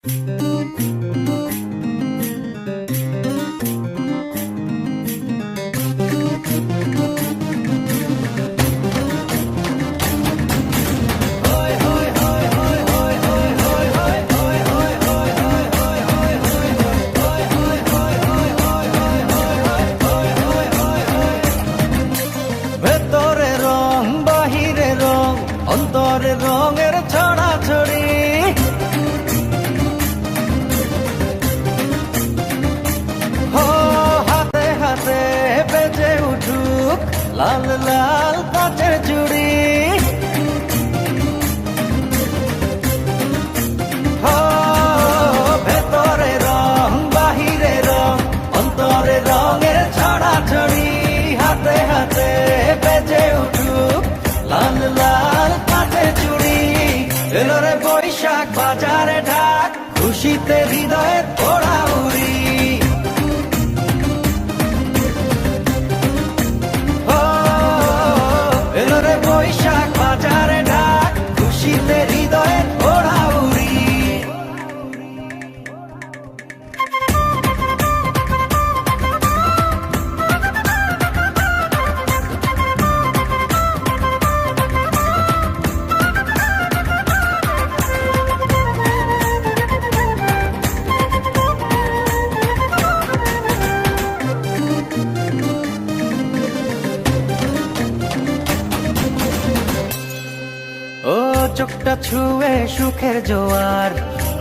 ভেতরে রং বাহিরে রং অন্তরে রঙের ছড়াছড়ি, হাতে হাতে বেজে উঠুক লাল লাল কাচের চুড়ি। ভেতরে রং বাহিরে রং অন্তরে রঙের ছড়াছড়ি, হাতে হাতে বেজে উঠুক লাল লাল কাচের চুড়ি। এলো রে বৈশাখ বাজারে ঢাক, খুশিতে হৃদয়ের ওড়া উড়ি। এলো রে বৈশাখ বাজারে ঢাক, খুশিতে হৃদয়ের ওড়া উড়ি। ও চোখটা ছুঁয়ে সুখের জোয়ার,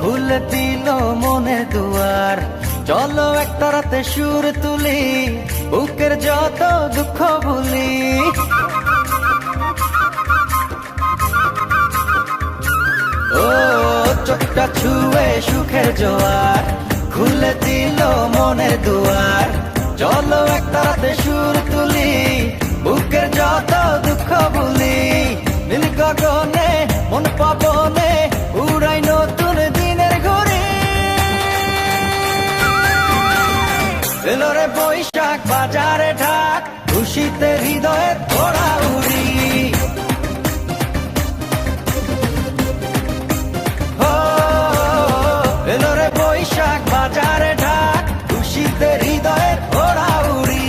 খুলে দিল মনের দুয়ার। চলো একটা রাতে সুর তুলি, বুকের যত দুঃখ ভুলি। ও চোখটা ছুঁয়ে সুখের জোয়ার, খুলে দিল মনের দুয়ার। চলো একটা রাতে সুর তুলি, বুকের যত দুঃখ ভুলি। নীল গগনে মন পাবনে উড়াই নতুন দিনের ঘুরি। এলো রে বৈশাখ বাজারে ঢাক, খুশিতে হৃদয়ের ওড়া উড়ি। এলো রে বৈশাখ বাজারে ঢাক, খুশিতে হৃদয়ের ওড়া উড়ি।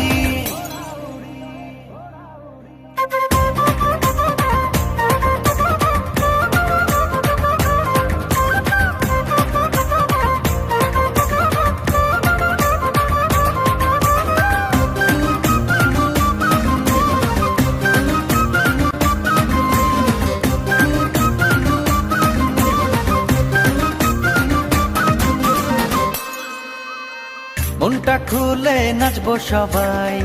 মনটা খুলে নাচবো সবাই,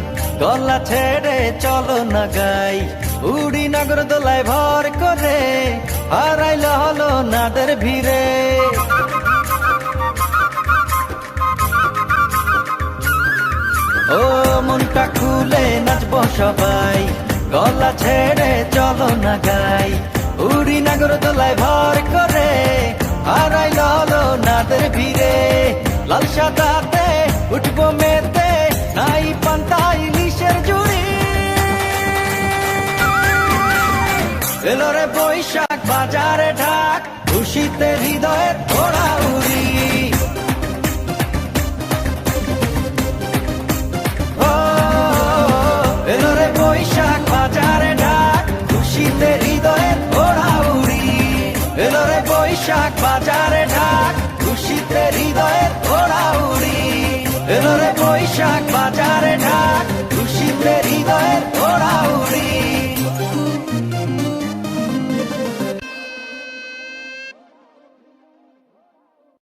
গলা ছেড়ে চলো না গাই। উড়ি নগর দোলায় ভর করে, হারাইল হলো নাদের ভিড়ে। ও মনটা খুলে নাচবো সবাই, গলা ছেড়ে চলো না গাই। উড়ি নগর দোলায় ভর করে, হারাইল হলো নাদের ভিড়ে। লাল সাদাতে উঠবো মেতে, নাই পান্তা ইলিশের জুড়ি। এলো রে বৈশাখ বাজারে ঢাক, খুশিতে হৃদয়ের ওড়া উড়ি। এলো রে বৈশাখ বাজারে ঢাক, খুশিতে হৃদয়ের ওড়া উড়ি। এলো রে বৈশাখ বাজারে ঢাক, খুশিতে হৃদয়ের ওড়া উড়ি। এলো রে বৈশাখ বাজারে ঢাক, খুশিতে হৃদয়ের